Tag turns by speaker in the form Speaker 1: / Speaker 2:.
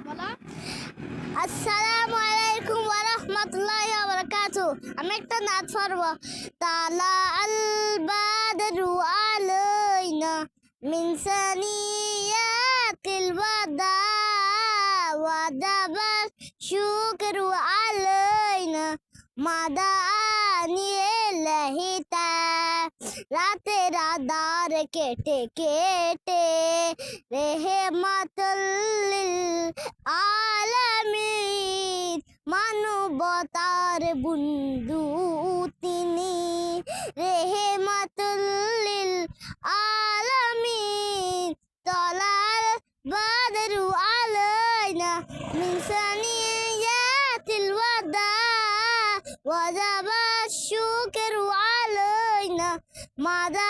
Speaker 1: বলো।
Speaker 2: আসসালামু আলাইকুম ওয়া রাহমাতুল্লাহি ওয়া বারাকাতুহু। আমি একটা নাত পড়ব। তালা আল বাদরু আলাইনা মিন সানিয়াতিল ওয়াদা ওয়াদাবা শুকরু আলাইনা মাদানি লহিতা। রাতের আধার কেটে কেটে রেহমাতুল লিল আলামিন, মানবতার বন্ধু তিনি, রেহমাতুল লিল আলামিন। তলাল বাদরু আলাইনা মিন সানিয়াতিল ওয়াদা ওয়াজাবা শুকরু আলাইনা মাদা